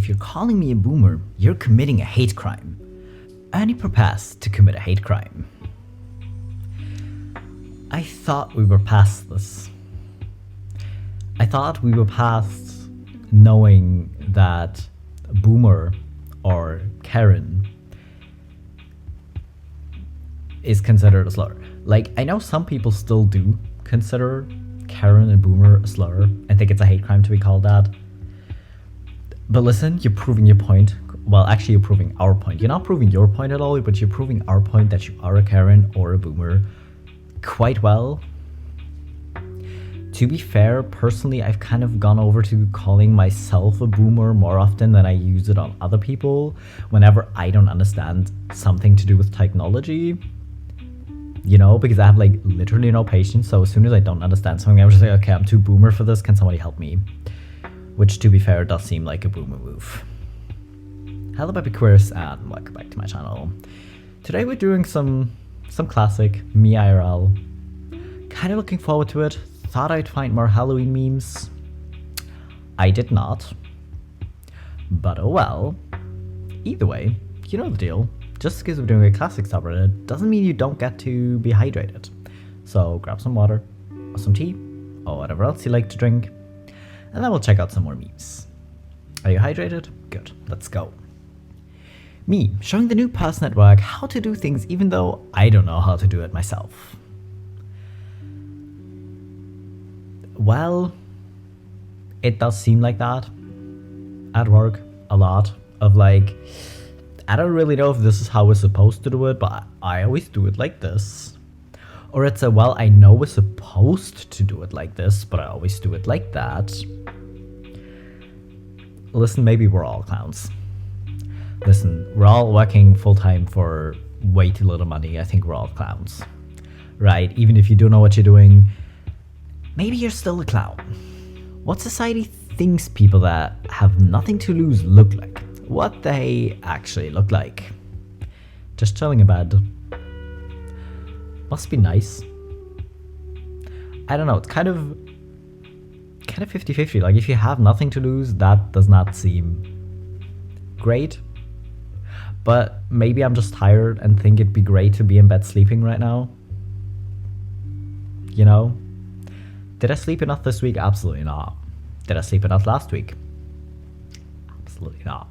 if you're calling me a boomer, you're committing a hate crime. And he prepares to commit a hate crime. I thought we were past this. I thought we were past knowing that boomer or Karen is considered a slur. Like, I know some people still do consider Karen and boomer a slur and think it's a hate crime to be called that. But listen, you're proving your point. Well, actually, you're proving our point. You're not proving your point at all, but you're proving our point that you are a Karen or a boomer quite well. To be fair, personally, I've kind of gone over to calling myself a boomer more often than I use it on other people whenever I don't understand something to do with technology. You know, because I have like literally no patience. So as soon as I don't understand something, I'm just like, okay, I'm too boomer for this. Can somebody help me? Which, to be fair, does seem like a boomer move. Hello BabyQueers and welcome back to my channel. Today we're doing some classic me IRL. Kind of looking forward to it. Thought I'd find more Halloween memes. I did not. But oh well. Either way, you know the deal. Just because we're doing a classic subreddit doesn't mean you don't get to be hydrated. So grab some water, or some tea, or whatever else you like to drink, and then we'll check out some more memes. Are you hydrated? Good, let's go. Me, showing the new person at work how to do things even though I don't know how to do it myself. Well, it does seem like that at work a lot of like, I don't really know if this is how we're supposed to do it, but I always do it like this. Or it's a, well, I know we're supposed to do it like this, but I always do it like that. Listen, maybe we're all clowns. Listen, we're all working full-time for way too little money. I think we're all clowns, right? Even if you don't know what you're doing, maybe you're still a clown. What society thinks people that have nothing to lose look like. What they actually look like. Just chilling in bed. Must be nice. I don't know, it's kind of 50-50. Like, if you have nothing to lose, that does not seem great. But maybe I'm just tired and think it'd be great to be in bed sleeping right now. You know? Did I sleep enough this week? Absolutely not. Did I sleep enough last week? Absolutely not.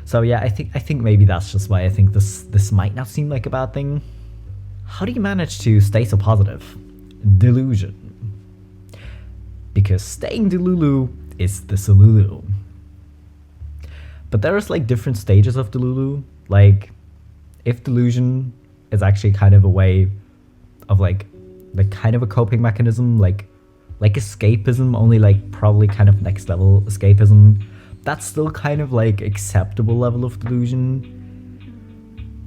So yeah, I think maybe that's just why I think this might not seem like a bad thing. How do you manage to stay so positive? Delusion. Because staying delulu is the solulu. But there's like different stages of delulu. Like, if delusion is actually kind of a way of like kind of a coping mechanism, like escapism, only like probably kind of next level escapism, that's still kind of like acceptable level of delusion.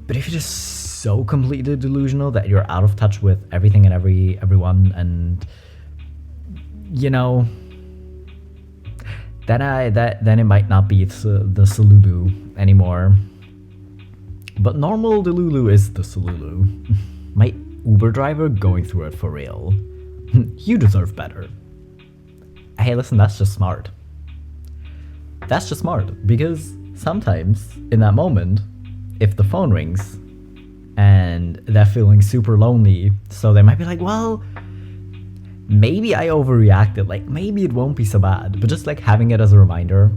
But if you're just so completely delusional that you're out of touch with everything and everyone, and you know, then it might not be the Salulu anymore. But normal Delulu is the Salulu. My Uber driver going through it for real. You deserve better. Hey, listen, that's just smart. That's just smart, because sometimes in that moment, if the phone rings and they're feeling super lonely, so they might be like, well, maybe I overreacted, like maybe it won't be so bad, but just like having it as a reminder,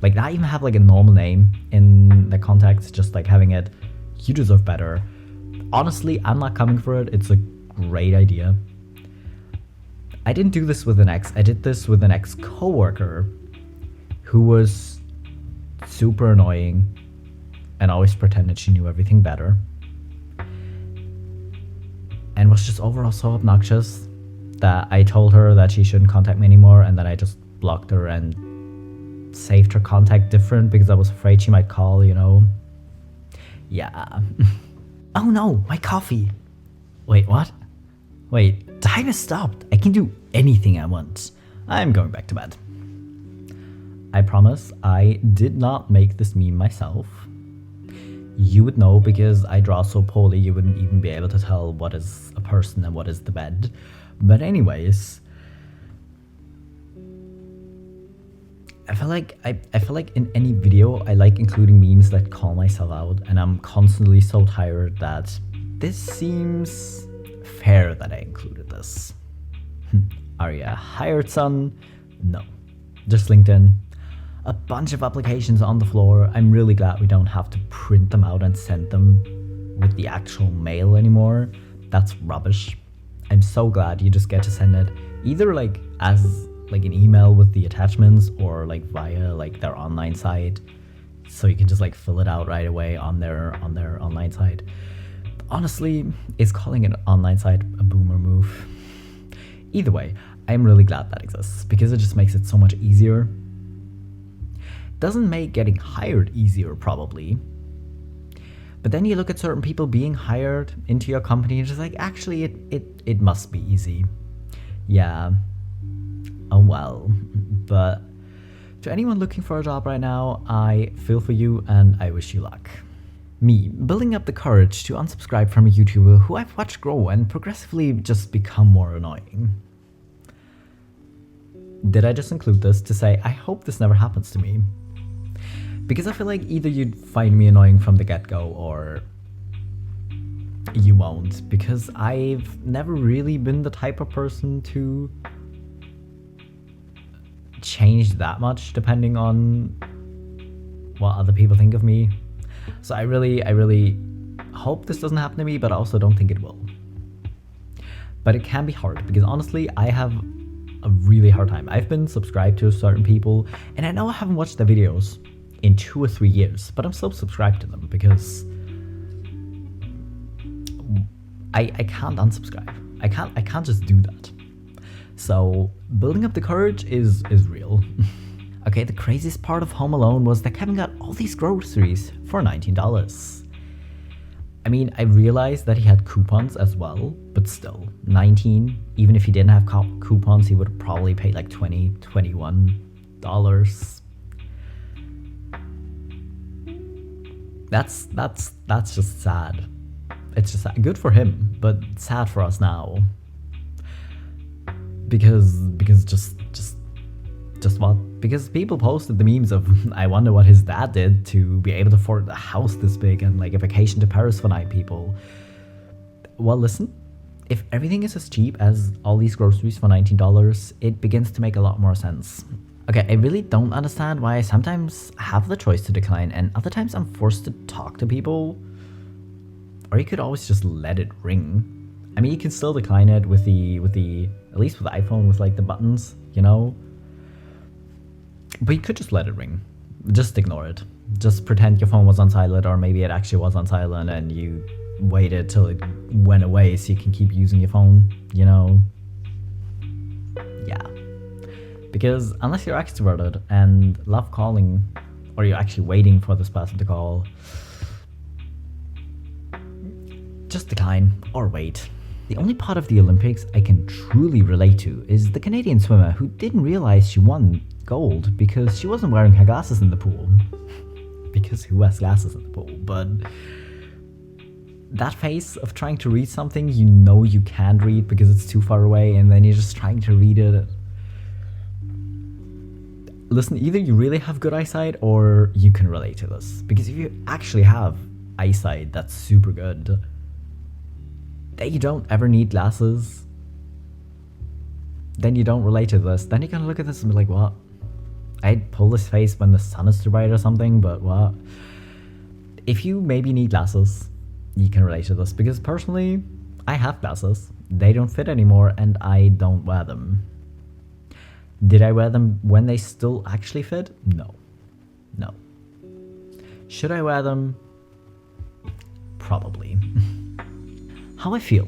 like not even have like a normal name in the context, just like having it, you deserve better. Honestly, I'm not coming for it. It's a great idea. I didn't do this with an ex. I did this with an ex-coworker who was super annoying and always pretended she knew everything better. And was just overall so obnoxious that I told her that she shouldn't contact me anymore, and then I just blocked her and saved her contact different because I was afraid she might call, you know? Yeah. Oh no, my coffee. Wait, what? Wait, time has stopped. I can do anything I want. I'm going back to bed. I promise I did not make this meme myself. You would know because I draw so poorly you wouldn't even be able to tell what is a person and what is the bed. But anyways, I feel like in any video I like including memes that call myself out, and I'm constantly so tired that this seems fair that I included this. Are you a hired son? No. Just LinkedIn. A bunch of applications on the floor. I'm really glad we don't have to print them out and send them with the actual mail anymore. That's rubbish. I'm so glad you just get to send it either like as like an email with the attachments or like via like their online site, so you can just like fill it out right away on their online site. Honestly, is calling an online site a boomer move? Either way, I'm really glad that exists because it just makes it so much easier. Doesn't make getting hired easier probably, but then you look at certain people being hired into your company and just like, actually it must be easy. Yeah. Oh well. But to anyone looking for a job right now, I feel for you and I wish you luck. Me, building up the courage to unsubscribe from a YouTuber who I've watched grow and progressively just become more annoying. Did I just include this to say I hope this never happens to me? Because I feel like either you'd find me annoying from the get-go or you won't, because I've never really been the type of person to change that much depending on what other people think of me. So I really hope this doesn't happen to me, but I also don't think it will. But it can be hard because honestly, I have a really hard time. I've been subscribed to certain people and I know I haven't watched their videos in 2 or 3 years, but I'm still subscribed to them because I can't unsubscribe. I can't just do that. So building up the courage is real. Okay, the craziest part of Home Alone was that Kevin got all these groceries for $19. I mean, I realized that he had coupons as well, but still, 19, even if he didn't have coupons, he would have probably paid like $20, $21. That's just sad. It's just sad. Good for him, but sad for us now. Because just what? Because people posted the memes of I wonder what his dad did to be able to afford a house this big and like a vacation to Paris for 9 people. Well, listen, if everything is as cheap as all these groceries for $19, it begins to make a lot more sense. Okay, I really don't understand why I sometimes have the choice to decline and other times I'm forced to talk to people. Or you could always just let it ring. I mean, you can still decline it with the at least with the iPhone with like the buttons, you know? But you could just let it ring. Just ignore it. Just pretend your phone was on silent, or maybe it actually was on silent and you waited till it went away so you can keep using your phone, you know? Yeah. Because unless you're extroverted and love calling, or you're actually waiting for this person to call, just decline or wait. The only part of the Olympics I can truly relate to is the Canadian swimmer who didn't realize she won gold because she wasn't wearing her glasses in the pool. Because who has glasses in the pool? But that face of trying to read something you know you can't read because it's too far away and then you're just trying to read it. Listen, either you really have good eyesight or you can relate to this. Because if you actually have eyesight that's super good, that you don't ever need glasses, then you don't relate to this. Then you're gonna look at this and be like, what? I'd pull this face when the sun is too bright or something, but what? If you maybe need glasses, you can relate to this. Because personally, I have glasses. They don't fit anymore and I don't wear them. Did I wear them when they still actually fit? No. No. Should I wear them? Probably. How I feel.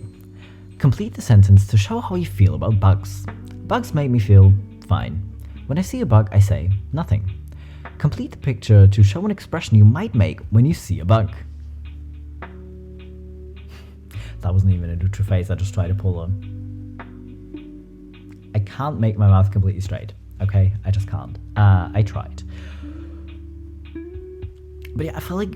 Complete the sentence to show how you feel about bugs. Bugs make me feel fine. When I see a bug, I say nothing. Complete the picture to show an expression you might make when you see a bug. That wasn't even a neutral face, I just tried to pull a... I can't make my mouth completely straight, okay? I just can't. I tried. But yeah, I feel like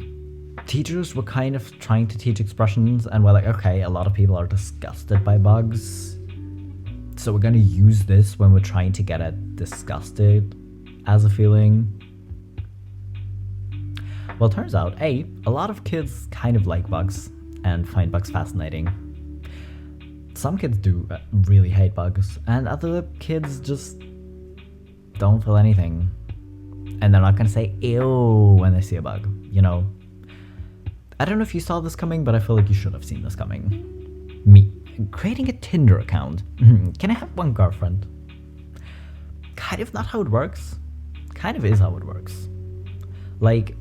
teachers were kind of trying to teach expressions and we're like, okay, a lot of people are disgusted by bugs, so we're gonna use this when we're trying to get at disgusted. as a feeling? Well, turns out, A, a lot of kids kind of like bugs and find bugs fascinating. Some kids do really hate bugs, and other kids just don't feel anything. And they're not gonna say ew when they see a bug, you know? I don't know if you saw this coming, but I feel like you should have seen this coming. Me, creating a Tinder account. Can I have one girlfriend? Kind of not how it works. Kind of is how it works. Like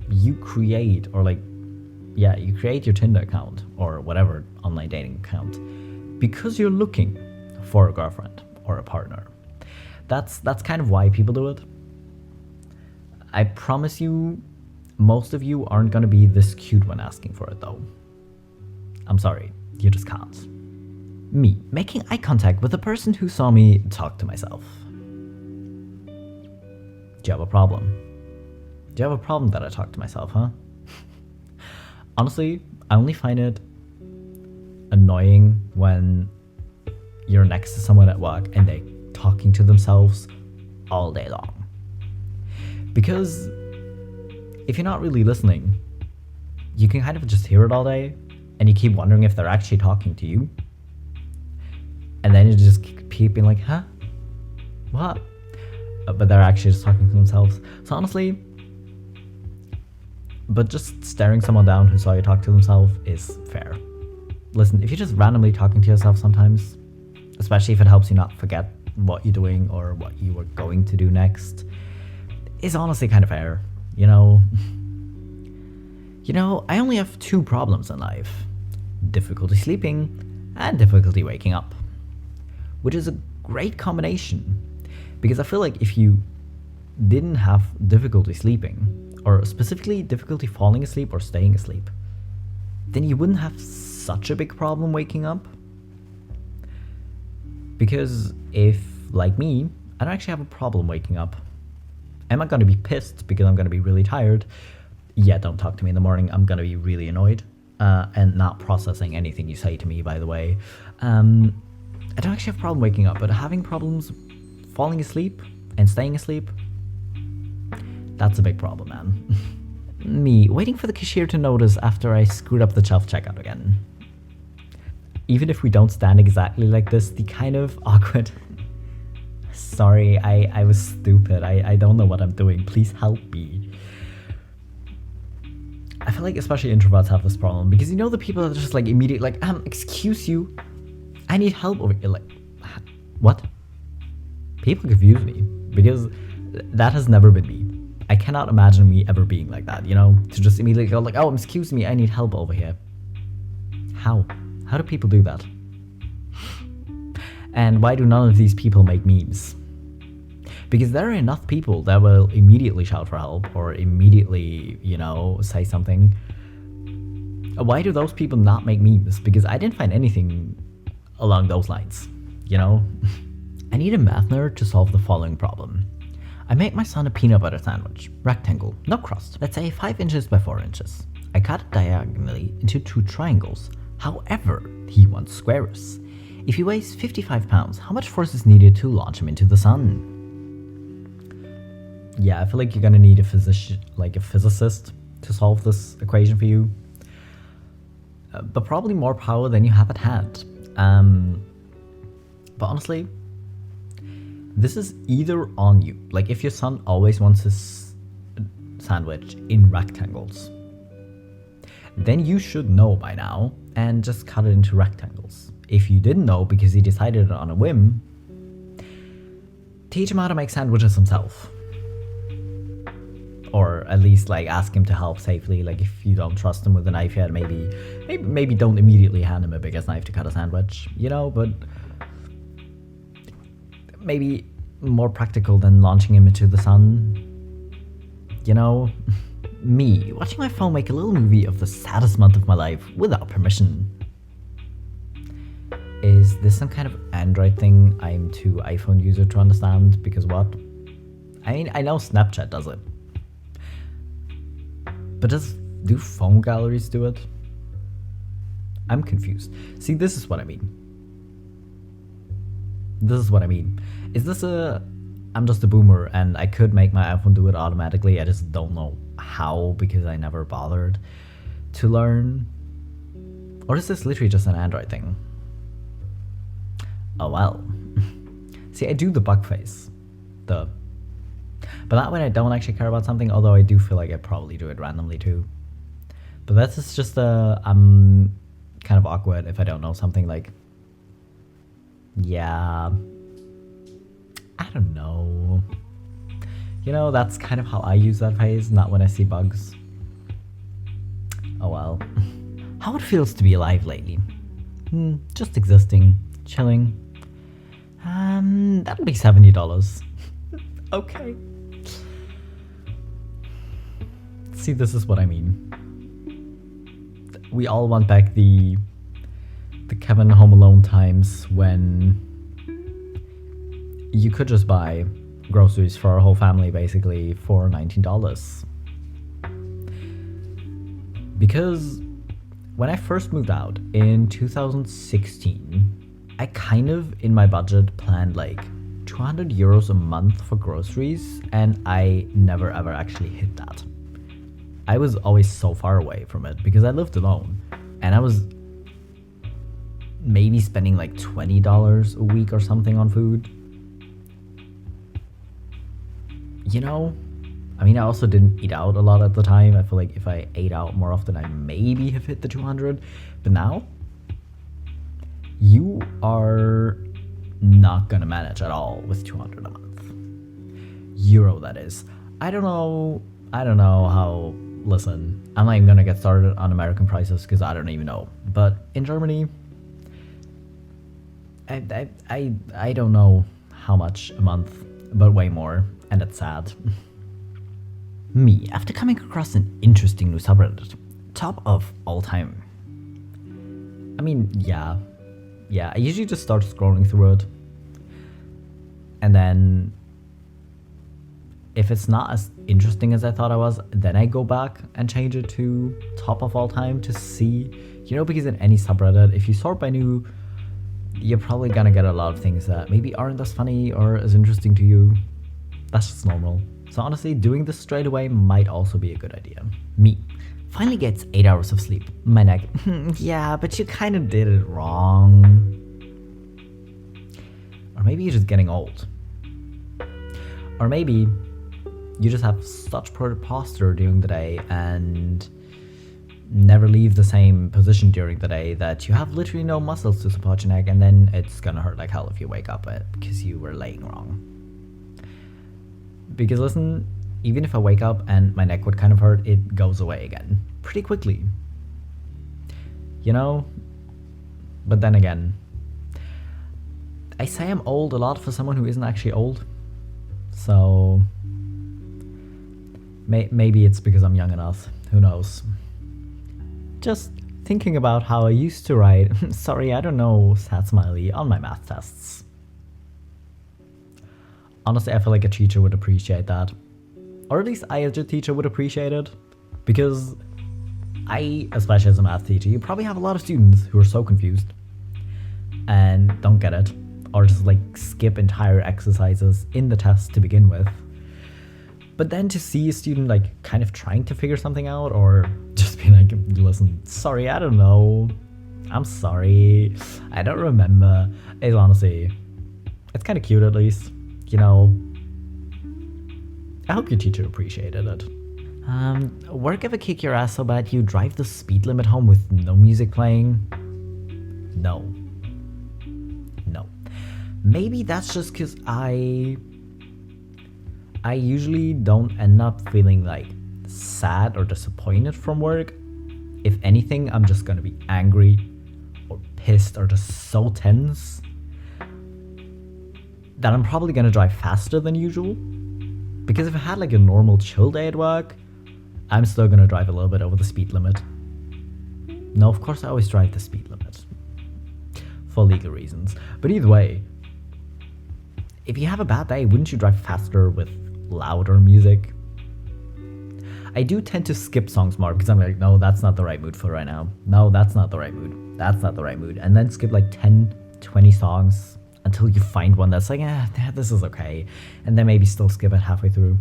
you create, or you create your Tinder account or whatever online dating account because you're looking for a girlfriend or a partner. That's kind of why people do it. I promise you, most of you aren't gonna be this cute when asking for it though. I'm sorry, you just can't. Me, making eye contact with the person who saw me talk to myself. Do you have a problem? Do you have a problem that I talk to myself, huh? Honestly, I only find it annoying when you're next to someone at work and they're talking to themselves all day long. Because if you're not really listening, you can kind of just hear it all day and you keep wondering if they're actually talking to you. And then you just keep being like, huh? What? But they're actually just talking to themselves. So honestly, but just staring someone down who saw you talk to themselves is fair. Listen, if you're just randomly talking to yourself sometimes, especially if it helps you not forget what you're doing or what you were going to do next, is honestly kind of fair, you know? You know, I only have 2 problems in life. Difficulty sleeping and difficulty waking up. Which is a great combination. Because I feel like if you didn't have difficulty sleeping, or specifically difficulty falling asleep or staying asleep, then you wouldn't have such a big problem waking up. Because if, like me, I don't actually have a problem waking up. Am I going to be pissed because I'm going to be really tired? Yeah, don't talk to me in the morning. I'm going to be really annoyed and not processing anything you say to me, by the way. I don't actually have a problem waking up, but having problems falling asleep and staying asleep, that's a big problem, man. Me, waiting for the cashier to notice after I screwed up the self-checkout again. Even if we don't stand exactly like this, the kind of awkward... Sorry, I was stupid. I don't know what I'm doing. Please help me. I feel like especially introverts have this problem because you know the people that are just like immediately like, excuse you, I need help over here. Like, what? People confuse me because that has never been me. I cannot imagine me ever being like that, you know? To just immediately go like, oh, excuse me, I need help over here. How? How do people do that? And why do none of these people make memes? Because there are enough people that will immediately shout for help or immediately, you know, say something. Why do those people not make memes? Because I didn't find anything along those lines, you know? I need a math nerd to solve the following problem. I make my son a peanut butter sandwich, rectangle, no crust, let's say 5 inches by 4 inches. I cut it diagonally into 2 triangles. However, he wants squares. If he weighs 55 pounds, how much force is needed to launch him into the sun? Yeah, I feel like you're gonna need a physicist to solve this equation for you. But probably more power than you have at hand. But honestly, this is either on you. Like if your son always wants his sandwich in rectangles, then you should know by now and just cut it into rectangles. If you didn't know because he decided it on a whim, teach him how to make sandwiches himself. Or at least like ask him to help safely. Like if you don't trust him with a knife yet, maybe don't immediately hand him a bigger knife to cut a sandwich, you know, but maybe more practical than launching him into the sun, you know? Me, watching my phone make a little movie of the saddest month of my life without permission. Is this some kind of Android thing I'm too iPhone user to understand? Because what? I mean, I know Snapchat does it. But do phone galleries do it? I'm confused. See, this is what I mean. Is this a I'm just a boomer and I could make my iPhone do it automatically. I just don't know how because I never bothered to learn. Or is this literally just an Android thing? Oh well. See, I do the bug face. But that way I don't actually care about something, although I do feel like I probably do it randomly too. But that's just I'm kind of awkward if I don't know something, like, yeah, I don't know. You know, that's kind of how I use that phase, not when I see bugs. Oh well. How it feels to be alive lately? Just existing, chilling. That'll be $70. Okay. See, this is what I mean. We all want back the Kevin Home Alone times when you could just buy groceries for our whole family basically for $19. Because when I first moved out in 2016, I kind of, in my budget, planned like 200 euros a month for groceries, and I never ever actually hit that. I was always so far away from it because I lived alone, and I was maybe spending like $20 a week or something on food. You know, I mean, I also didn't eat out a lot at the time. I feel like if I ate out more often, I maybe have hit the 200. But now, you are not gonna manage at all with 200 a month. Euro, that is. I don't know how. Listen, I'm not even gonna get started on American prices because I don't even know. But in Germany, I don't know how much a month, but way more, and it's sad. Me, after coming across an interesting new subreddit, top of all time. I mean, yeah, I usually just start scrolling through it, and then if it's not as interesting as I thought it was, then I go back and change it to top of all time to see, you know, because in any subreddit, if you sort by new, you're probably gonna get a lot of things that maybe aren't as funny or as interesting to you. That's just normal. So honestly, doing this straight away might also be a good idea. Me. Finally gets 8 hours of sleep. My neck. Yeah, but you kind of did it wrong. Or maybe you're just getting old. Or maybe you just have such poor posture during the day and never leave the same position during the day that you have literally no muscles to support your neck, and then it's gonna hurt like hell if you wake up because you were laying wrong. Because listen, even if I wake up and my neck would kind of hurt, it goes away again pretty quickly. You know? But then again, I say I'm old a lot for someone who isn't actually old. So maybe it's because I'm young enough. Who knows? Just thinking about how I used to write, sorry, I don't know, sad smiley, on my math tests. Honestly, I feel like a teacher would appreciate that. Or at least I as a teacher would appreciate it. Because I, especially as a math teacher, you probably have a lot of students who are so confused and don't get it. Or just like skip entire exercises in the test to begin with. But then to see a student like kind of trying to figure something out, or just being like, listen, sorry, I don't know. I'm sorry. I don't remember. It's honestly, it's kind of cute at least. You know, I hope your teacher appreciated it. Work ever kick your ass so bad you drive the speed limit home with no music playing? No. Maybe that's just because I usually don't end up feeling like sad or disappointed from work. If anything, I'm just gonna be angry or pissed or just so tense that I'm probably gonna drive faster than usual. Because if I had like a normal chill day at work, I'm still gonna drive a little bit over the speed limit. No, of course I always drive the speed limit. For legal reasons. But either way, if you have a bad day, wouldn't you drive faster with louder music? I do tend to skip songs more because I'm like, no, that's not the right mood for right now. No, that's not the right mood. That's not the right mood. And then skip like 10, 20 songs until you find one that's like, this is okay, and then maybe still skip it halfway through.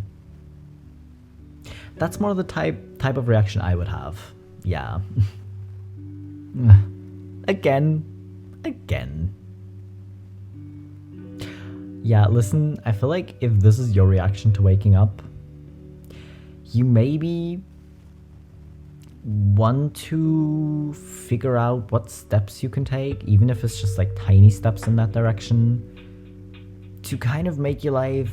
That's more the type of reaction I would have. Yeah. Again. Yeah, listen, I feel like if this is your reaction to waking up, you maybe want to figure out what steps you can take, even if it's just like tiny steps in that direction, to kind of make your life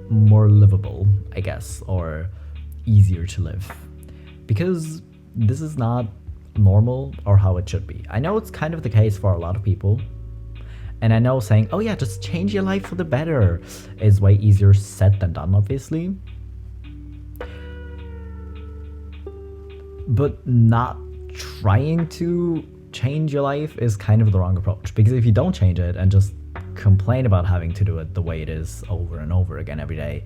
more livable, I guess, or easier to live. Because this is not normal or how it should be. I know it's kind of the case for a lot of people. And I know saying, oh yeah, just change your life for the better is way easier said than done, obviously. But not trying to change your life is kind of the wrong approach. Because if you don't change it and just complain about having to do it the way it is over and over again every day,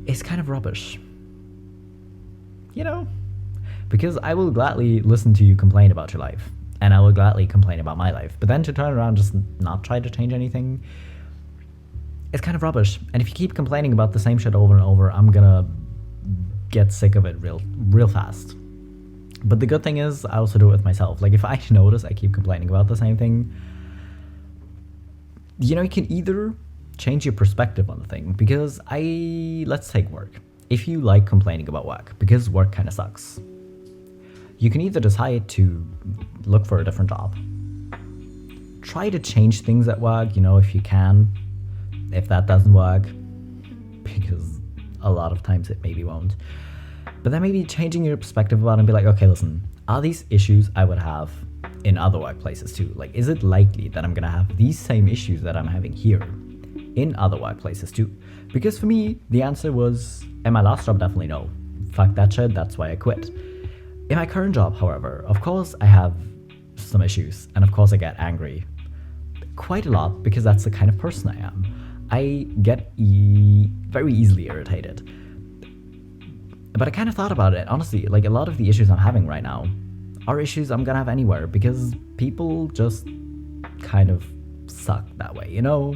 it's kind of rubbish. You know? Because I will gladly listen to you complain about your life. And I will gladly complain about my life. But then to turn around and just not try to change anything, it's kind of rubbish. And if you keep complaining about the same shit over and over, I'm gonna get sick of it real fast. But the good thing is, I also do it with myself. Like, if I notice I keep complaining about the same thing, you know, you can either change your perspective on the thing. Because let's take work. If you like complaining about work, because work kind of sucks, you can either decide to look for a different job. Try to change things at work, you know, if you can. If that doesn't work, because a lot of times it maybe won't. But then maybe changing your perspective about it and be like, okay, listen, are these issues I would have in other workplaces too? Like, is it likely that I'm gonna have these same issues that I'm having here in other workplaces too? Because for me, the answer was, in my last job, definitely no. Fuck that shit, that's why I quit. In my current job, however, of course I have some issues, and of course I get angry. Quite a lot, because that's the kind of person I am. I get very easily irritated. But I kind of thought about it, honestly, like a lot of the issues I'm having right now are issues I'm gonna have anywhere, because people just kind of suck that way, you know?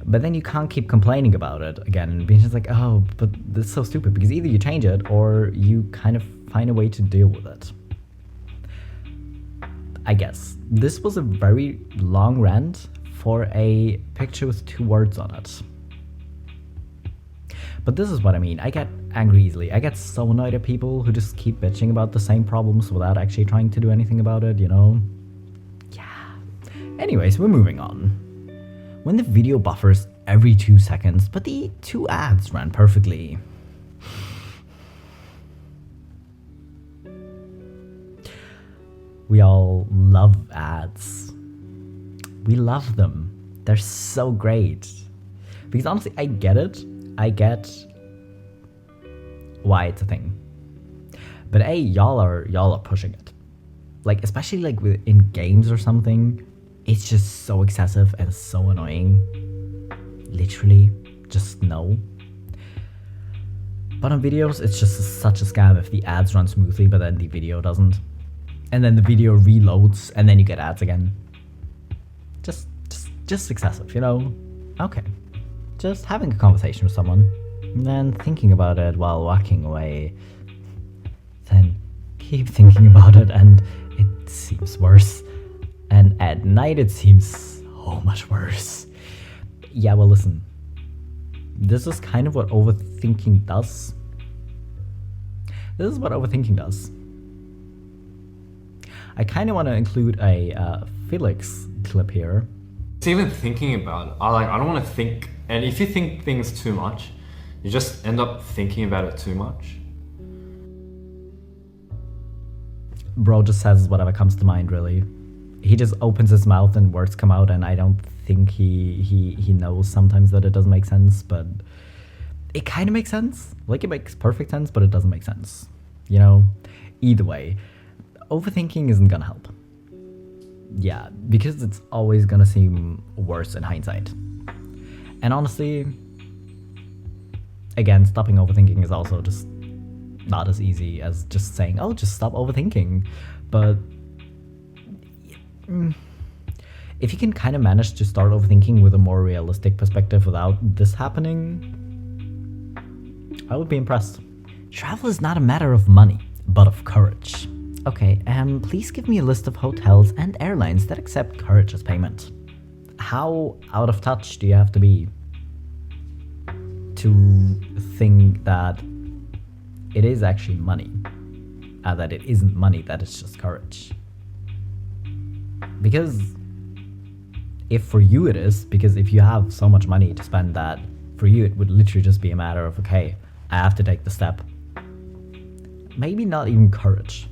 But then you can't keep complaining about it again and being just like, oh, but that's so stupid, because either you change it or you kind of find a way to deal with it. I guess. This was a very long rant for a picture with 2 words on it. But this is what I mean. I get angry easily. I get so annoyed at people who just keep bitching about the same problems without actually trying to do anything about it, you know? Yeah. Anyways, we're moving on. When the video buffers every 2 seconds, but the 2 ads ran perfectly. We all love ads. We love them. They're so great. Because honestly, I get it. I get why it's a thing. But y'all are pushing it. Like, especially like in games or something, it's just so excessive and so annoying. Literally, just no. But on videos, it's just such a scam if the ads run smoothly, but then the video doesn't. And then the video reloads, and then you get ads again. Just excessive, you know? Okay. Just having a conversation with someone, and then thinking about it while walking away. Then keep thinking about it, and it seems worse. And at night, it seems so much worse. Yeah, well, listen. This is kind of what overthinking does. This is what overthinking does. I kind of want to include a Felix clip here. It's even thinking about it. I don't want to think. And if you think things too much, you just end up thinking about it too much. Bro just says whatever comes to mind, really. He just opens his mouth and words come out, and I don't think he knows sometimes that it doesn't make sense, but it kind of makes sense. Like, it makes perfect sense, but it doesn't make sense. You know? Either way, overthinking isn't gonna help. Yeah, because it's always gonna seem worse in hindsight. And honestly, again, stopping overthinking is also just not as easy as just saying, oh, just stop overthinking. But If you can kind of manage to start overthinking with a more realistic perspective without this happening, I would be impressed. Travel is not a matter of money, but of courage. Okay, please give me a list of hotels and airlines that accept courage as payment. How out of touch do you have to be to think that it is actually money, and that it isn't money, that it's just courage? Because if for you it is, because if you have so much money to spend, that for you it would literally just be a matter of, okay, I have to take the step. Maybe not even courage.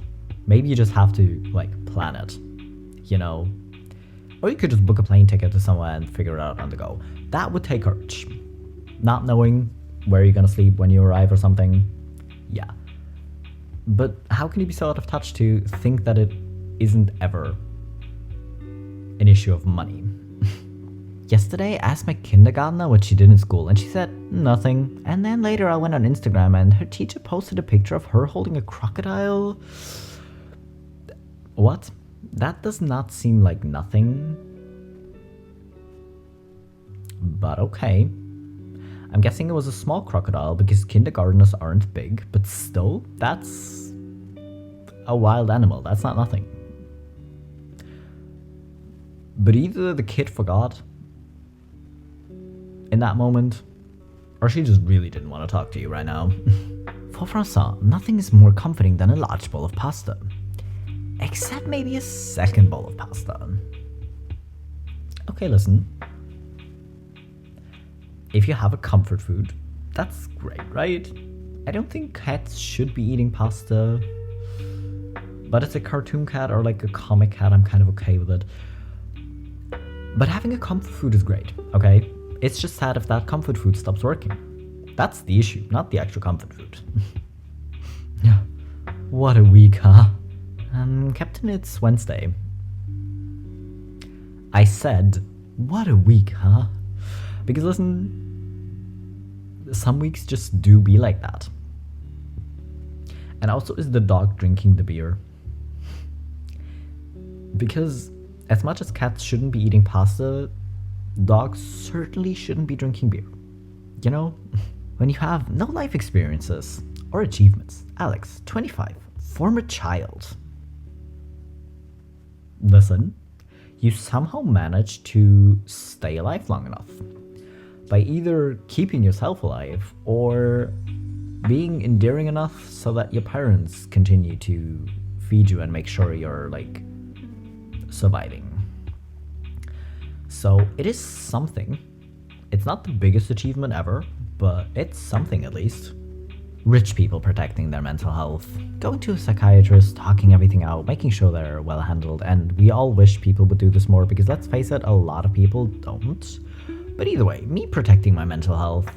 Maybe you just have to plan it, Or you could just book a plane ticket to somewhere and figure it out on the go. That would take courage. Not knowing where you're gonna sleep when you arrive or something, yeah. But how can you be so out of touch to think that it isn't ever an issue of money? Yesterday, I asked my kindergartner what she did in school, and she said nothing. And then later I went on Instagram and her teacher posted a picture of her holding a crocodile. What? That does not seem like nothing. But okay. I'm guessing it was a small crocodile because kindergartners aren't big, but still, that's a wild animal. That's not nothing. But either the kid forgot in that moment, or she just really didn't want to talk to you right now. For François, nothing is more comforting than a large bowl of pasta. Except maybe a second bowl of pasta. Okay, listen. If you have a comfort food, that's great, right? I don't think cats should be eating pasta. But it's a cartoon cat or a comic cat, I'm kind of okay with it. But having a comfort food is great, okay? It's just sad if that comfort food stops working. That's the issue, not the actual comfort food. Yeah. What a week, huh? Captain, it's Wednesday. I said, what a week, huh? Because listen, some weeks just do be like that. And also, is the dog drinking the beer? Because as much as cats shouldn't be eating pasta, dogs certainly shouldn't be drinking beer. When you have no life experiences or achievements. Alex, 25, former child. Listen, you somehow managed to stay alive long enough by either keeping yourself alive or being endearing enough so that your parents continue to feed you and make sure you're surviving. So it is something. It's not the biggest achievement ever, but it's something at least. Rich people protecting their mental health, going to a psychiatrist, talking everything out, making sure they're well handled, and we all wish people would do this more because let's face it, a lot of people don't. But either way, me protecting my mental health.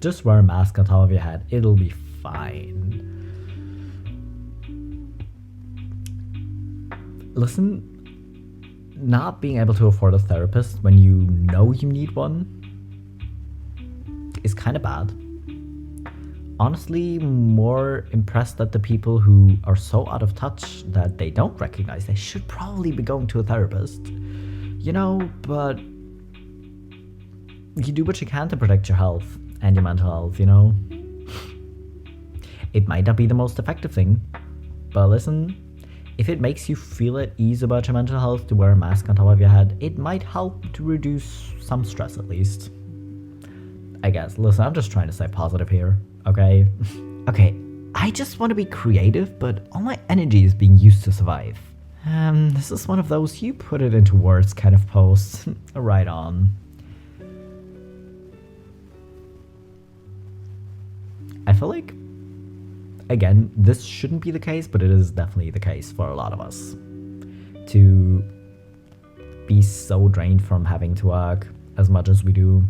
Just wear a mask on top of your head, it'll be fine. Listen, not being able to afford a therapist when you know you need one is kind of bad. Honestly, more impressed at the people who are so out of touch that they don't recognize they should probably be going to a therapist. But you do what you can to protect your health and your mental health, It might not be the most effective thing, but listen, if it makes you feel at ease about your mental health to wear a mask on top of your head, it might help to reduce some stress at least. I guess. Listen, I'm just trying to stay positive here, okay? Okay, I just want to be creative, but all my energy is being used to survive. This is one of those you put it into words kind of posts. Right on. I feel like, again, this shouldn't be the case, but it is definitely the case for a lot of us. To be so drained from having to work as much as we do.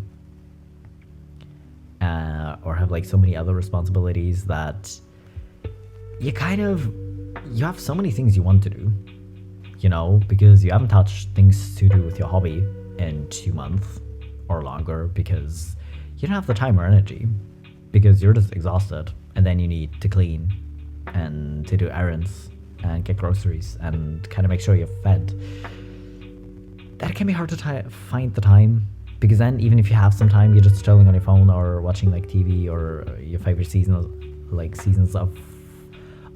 Or have so many other responsibilities that you have so many things you want to do, because you haven't touched things to do with your hobby in 2 months or longer because you don't have the time or energy because you're just exhausted, and then you need to clean and to do errands and get groceries and kind of make sure you're fed. That can be hard to find the time, because then even if you have some time, you're just scrolling on your phone or watching like TV or your favorite seasons of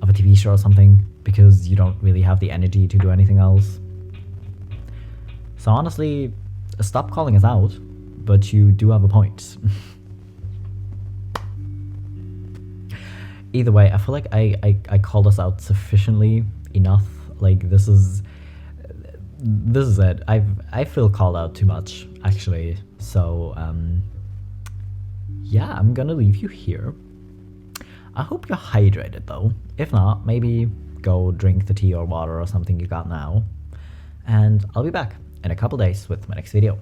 a TV show or something, because you don't really have the energy to do anything else. So honestly, stop calling us out, but you do have a point. Either way, I feel like I called us out sufficiently enough. Like this is it. I feel called out too much, actually. So yeah, I'm gonna leave you here. I hope you're hydrated though. If not, maybe go drink the tea or water or something you got now. And I'll be back in a couple days with my next video.